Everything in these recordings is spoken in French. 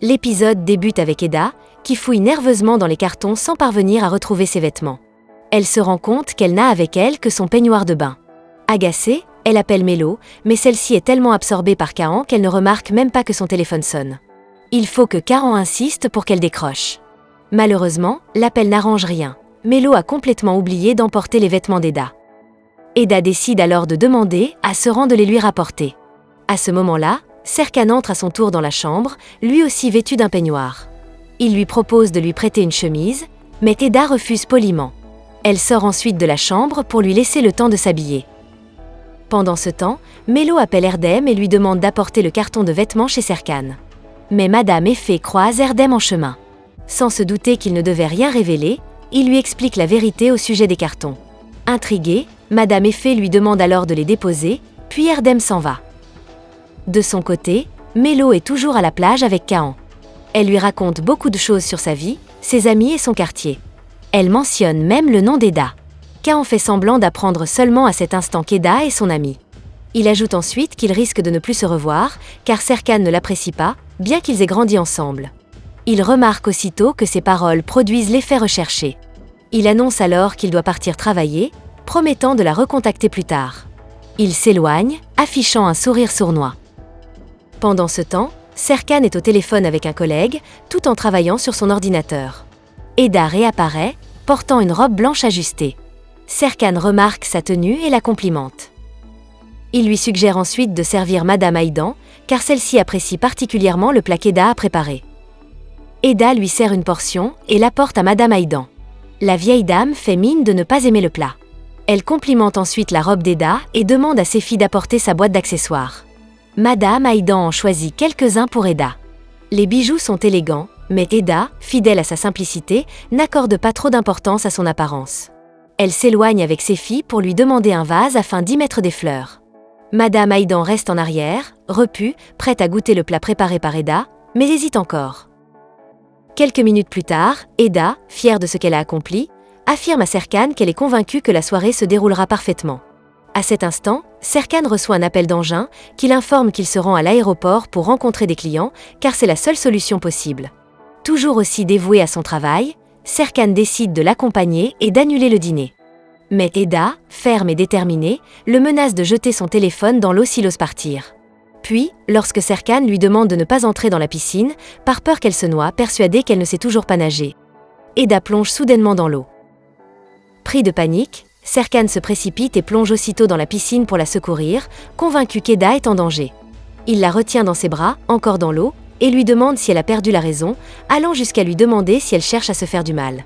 L'épisode débute avec Eda, qui fouille nerveusement dans les cartons sans parvenir à retrouver ses vêtements. Elle se rend compte qu'elle n'a avec elle que son peignoir de bain. Agacée, elle appelle Mélo, mais celle-ci est tellement absorbée par Kaan qu'elle ne remarque même pas que son téléphone sonne. Il faut que Kaan insiste pour qu'elle décroche. Malheureusement, l'appel n'arrange rien. Mélo a complètement oublié d'emporter les vêtements d'Eda. Eda décide alors de demander à Seran de les lui rapporter. À ce moment-là, Serkan entre à son tour dans la chambre, lui aussi vêtu d'un peignoir. Il lui propose de lui prêter une chemise, mais Eda refuse poliment. Elle sort ensuite de la chambre pour lui laisser le temps de s'habiller. Pendant ce temps, Mélo appelle Erdem et lui demande d'apporter le carton de vêtements chez Serkan. Mais Madame Effet croise Erdem en chemin. Sans se douter qu'il ne devait rien révéler, il lui explique la vérité au sujet des cartons. Intriguée, Madame Effet lui demande alors de les déposer, puis Erdem s'en va. De son côté, Mélo est toujours à la plage avec Kaan. Elle lui raconte beaucoup de choses sur sa vie, ses amis et son quartier. Elle mentionne même le nom d'Eda. Kaan fait semblant d'apprendre seulement à cet instant qu'Eda est son ami. Il ajoute ensuite qu'il risque de ne plus se revoir, car Serkan ne l'apprécie pas, bien qu'ils aient grandi ensemble. Il remarque aussitôt que ses paroles produisent l'effet recherché. Il annonce alors qu'il doit partir travailler, promettant de la recontacter plus tard. Il s'éloigne, affichant un sourire sournois. Pendant ce temps, Serkan est au téléphone avec un collègue, tout en travaillant sur son ordinateur. Eda réapparaît, portant une robe blanche ajustée. Serkan remarque sa tenue et la complimente. Il lui suggère ensuite de servir Madame Aïdan, car celle-ci apprécie particulièrement le plat qu'Eda a préparé. Eda lui sert une portion et l'apporte à Madame Aïdan. La vieille dame fait mine de ne pas aimer le plat. Elle complimente ensuite la robe d'Eda et demande à ses filles d'apporter sa boîte d'accessoires. Madame Aïdan en choisit quelques-uns pour Eda. Les bijoux sont élégants, mais Eda, fidèle à sa simplicité, n'accorde pas trop d'importance à son apparence. Elle s'éloigne avec ses filles pour lui demander un vase afin d'y mettre des fleurs. Madame Aïdan reste en arrière, repue, prête à goûter le plat préparé par Eda, mais hésite encore. Quelques minutes plus tard, Eda, fière de ce qu'elle a accompli, affirme à Serkan qu'elle est convaincue que la soirée se déroulera parfaitement. À cet instant, Serkan reçoit un appel d'engin qui l'informe qu'il se rend à l'aéroport pour rencontrer des clients, car c'est la seule solution possible. Toujours aussi dévoué à son travail, Serkan décide de l'accompagner et d'annuler le dîner. Mais Eda, ferme et déterminée, le menace de jeter son téléphone dans l'eau s'il ose partir. Puis, lorsque Serkan lui demande de ne pas entrer dans la piscine, par peur qu'elle se noie, persuadée qu'elle ne sait toujours pas nager. Eda plonge soudainement dans l'eau. Pris de panique, Serkan se précipite et plonge aussitôt dans la piscine pour la secourir, convaincu qu'Eda est en danger. Il la retient dans ses bras, encore dans l'eau, et lui demande si elle a perdu la raison, allant jusqu'à lui demander si elle cherche à se faire du mal.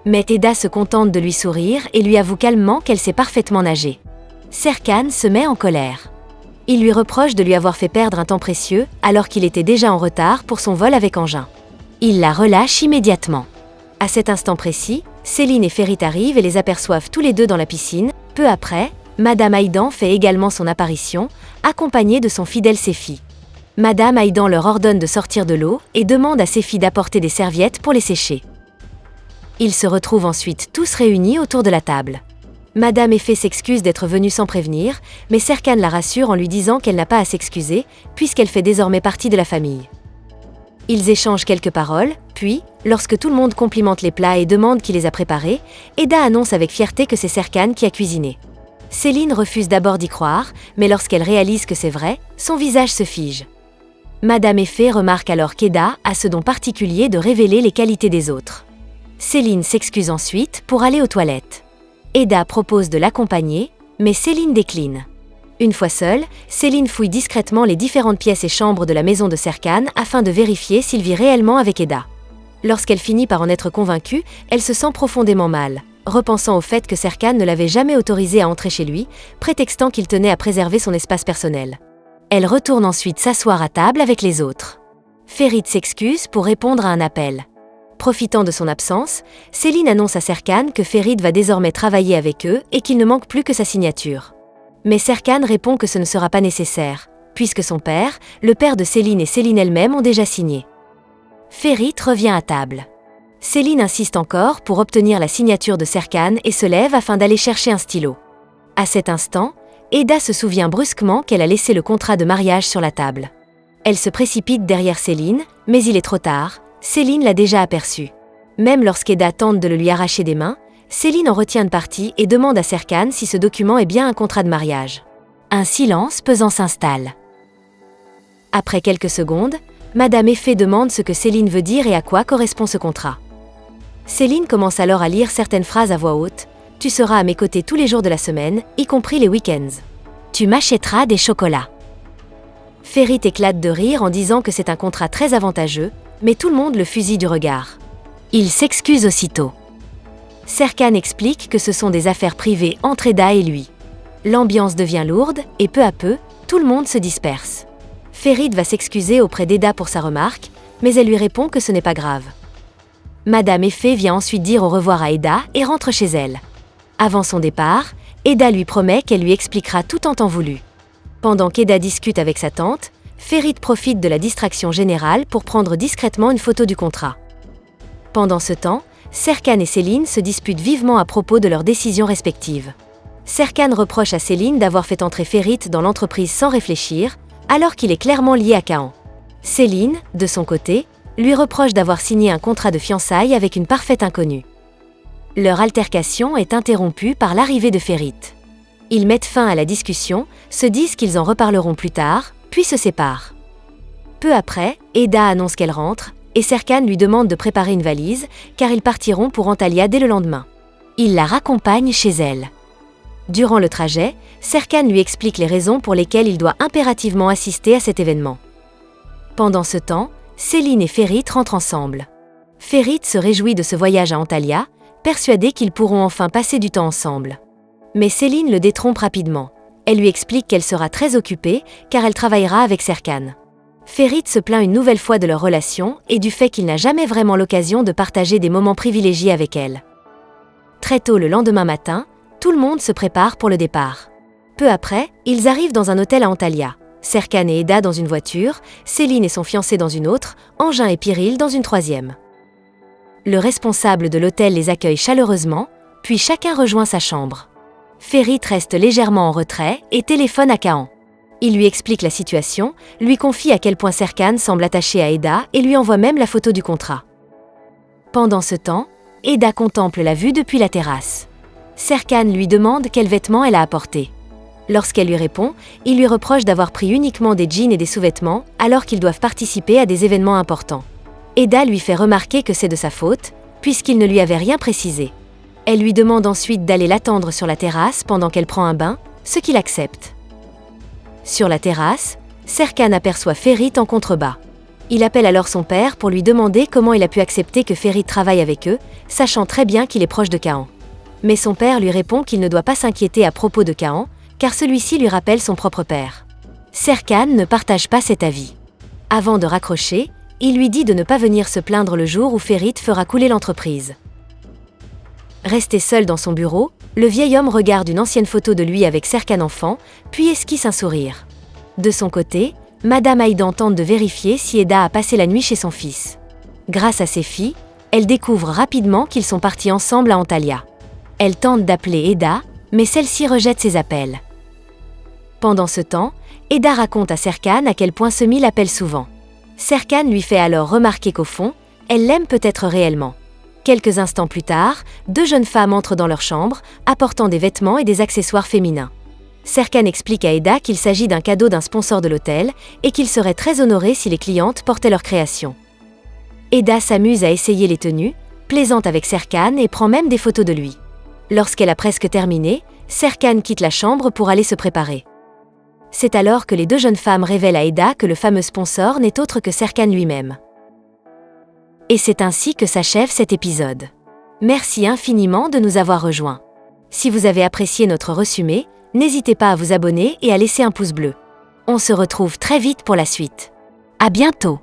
Mais Eda se contente de lui sourire et lui avoue calmement qu'elle sait parfaitement nager. Serkan se met en colère. Il lui reproche de lui avoir fait perdre un temps précieux, alors qu'il était déjà en retard pour son vol avec engin. Il la relâche immédiatement. À cet instant précis, Céline et Ferit arrivent et les aperçoivent tous les deux dans la piscine. Peu après, Madame Aïdan fait également son apparition, accompagnée de son fidèle Séfi. Madame Aïdan leur ordonne de sortir de l'eau et demande à ses filles d'apporter des serviettes pour les sécher. Ils se retrouvent ensuite tous réunis autour de la table. Madame Effet s'excuse d'être venue sans prévenir, mais Serkan la rassure en lui disant qu'elle n'a pas à s'excuser, puisqu'elle fait désormais partie de la famille. Ils échangent quelques paroles, puis, lorsque tout le monde complimente les plats et demande qui les a préparés, Eda annonce avec fierté que c'est Serkan qui a cuisiné. Céline refuse d'abord d'y croire, mais lorsqu'elle réalise que c'est vrai, son visage se fige. Madame Effet remarque alors qu'Eda a ce don particulier de révéler les qualités des autres. Céline s'excuse ensuite pour aller aux toilettes. Eda propose de l'accompagner, mais Céline décline. Une fois seule, Céline fouille discrètement les différentes pièces et chambres de la maison de Serkan afin de vérifier s'il vit réellement avec Eda. Lorsqu'elle finit par en être convaincue, elle se sent profondément mal, repensant au fait que Serkan ne l'avait jamais autorisée à entrer chez lui, prétextant qu'il tenait à préserver son espace personnel. Elle retourne ensuite s'asseoir à table avec les autres. Ferit s'excuse pour répondre à un appel. Profitant de son absence, Céline annonce à Serkan que Ferit va désormais travailler avec eux et qu'il ne manque plus que sa signature. Mais Serkan répond que ce ne sera pas nécessaire, puisque son père, le père de Céline et Céline elle-même ont déjà signé. Ferit revient à table. Céline insiste encore pour obtenir la signature de Serkan et se lève afin d'aller chercher un stylo. À cet instant, Eda se souvient brusquement qu'elle a laissé le contrat de mariage sur la table. Elle se précipite derrière Céline, mais il est trop tard, Céline l'a déjà aperçu. Même lorsqu'Eda tente de le lui arracher des mains, Céline en retient une partie et demande à Serkan si ce document est bien un contrat de mariage. Un silence pesant s'installe. Après quelques secondes, Madame Effet demande ce que Céline veut dire et à quoi correspond ce contrat. Céline commence alors à lire certaines phrases à voix haute. « Tu seras à mes côtés tous les jours de la semaine, y compris les week-ends. Tu m'achèteras des chocolats. » Ferit éclate de rire en disant que c'est un contrat très avantageux, mais tout le monde le fusille du regard. Il s'excuse aussitôt. Serkan explique que ce sont des affaires privées entre Eda et lui. L'ambiance devient lourde, et peu à peu, tout le monde se disperse. Ferit va s'excuser auprès d'Eda pour sa remarque, mais elle lui répond que ce n'est pas grave. Madame Effet vient ensuite dire au revoir à Eda et rentre chez elle. Avant son départ, Eda lui promet qu'elle lui expliquera tout en temps voulu. Pendant qu'Eda discute avec sa tante, Ferit profite de la distraction générale pour prendre discrètement une photo du contrat. Pendant ce temps, Serkan et Céline se disputent vivement à propos de leurs décisions respectives. Serkan reproche à Céline d'avoir fait entrer Ferit dans l'entreprise sans réfléchir, alors qu'il est clairement lié à Kaan. Céline, de son côté, lui reproche d'avoir signé un contrat de fiançailles avec une parfaite inconnue. Leur altercation est interrompue par l'arrivée de Ferit. Ils mettent fin à la discussion, se disent qu'ils en reparleront plus tard, puis se séparent. Peu après, Eda annonce qu'elle rentre, et Serkan lui demande de préparer une valise, car ils partiront pour Antalya dès le lendemain. Il la raccompagne chez elle. Durant le trajet, Serkan lui explique les raisons pour lesquelles il doit impérativement assister à cet événement. Pendant ce temps, Céline et Ferit rentrent ensemble. Ferit se réjouit de ce voyage à Antalya, persuadé qu'ils pourront enfin passer du temps ensemble. Mais Céline le détrompe rapidement. Elle lui explique qu'elle sera très occupée, car elle travaillera avec Serkan. Ferit se plaint une nouvelle fois de leur relation et du fait qu'il n'a jamais vraiment l'occasion de partager des moments privilégiés avec elle. Très tôt le lendemain matin, tout le monde se prépare pour le départ. Peu après, ils arrivent dans un hôtel à Antalya. Serkan et Eda dans une voiture, Céline et son fiancé dans une autre, Engin et Piril dans une troisième. Le responsable de l'hôtel les accueille chaleureusement, puis chacun rejoint sa chambre. Ferit reste légèrement en retrait et téléphone à Kaan. Il lui explique la situation, lui confie à quel point Serkan semble attaché à Eda et lui envoie même la photo du contrat. Pendant ce temps, Eda contemple la vue depuis la terrasse. Serkan lui demande quels vêtements elle a apportés. Lorsqu'elle lui répond, il lui reproche d'avoir pris uniquement des jeans et des sous-vêtements alors qu'ils doivent participer à des événements importants. Eda lui fait remarquer que c'est de sa faute, puisqu'il ne lui avait rien précisé. Elle lui demande ensuite d'aller l'attendre sur la terrasse pendant qu'elle prend un bain, ce qu'il accepte. Sur la terrasse, Serkan aperçoit Ferit en contrebas. Il appelle alors son père pour lui demander comment il a pu accepter que Ferit travaille avec eux, sachant très bien qu'il est proche de Kaan. Mais son père lui répond qu'il ne doit pas s'inquiéter à propos de Kaan, car celui-ci lui rappelle son propre père. Serkan ne partage pas cet avis. Avant de raccrocher, il lui dit de ne pas venir se plaindre le jour où Ferit fera couler l'entreprise. Resté seul dans son bureau, le vieil homme regarde une ancienne photo de lui avec Serkan enfant, puis esquisse un sourire. De son côté, Madame Aydan tente de vérifier si Eda a passé la nuit chez son fils. Grâce à ses filles, elle découvre rapidement qu'ils sont partis ensemble à Antalya. Elle tente d'appeler Eda, mais celle-ci rejette ses appels. Pendant ce temps, Eda raconte à Serkan à quel point Semi l'appelle souvent. Serkan lui fait alors remarquer qu'au fond, elle l'aime peut-être réellement. Quelques instants plus tard, deux jeunes femmes entrent dans leur chambre, apportant des vêtements et des accessoires féminins. Serkan explique à Eda qu'il s'agit d'un cadeau d'un sponsor de l'hôtel et qu'il serait très honoré si les clientes portaient leurs créations. Eda s'amuse à essayer les tenues, plaisante avec Serkan et prend même des photos de lui. Lorsqu'elle a presque terminé, Serkan quitte la chambre pour aller se préparer. C'est alors que les deux jeunes femmes révèlent à Eda que le fameux sponsor n'est autre que Serkan lui-même. Et c'est ainsi que s'achève cet épisode. Merci infiniment de nous avoir rejoints. Si vous avez apprécié notre résumé, n'hésitez pas à vous abonner et à laisser un pouce bleu. On se retrouve très vite pour la suite. À bientôt!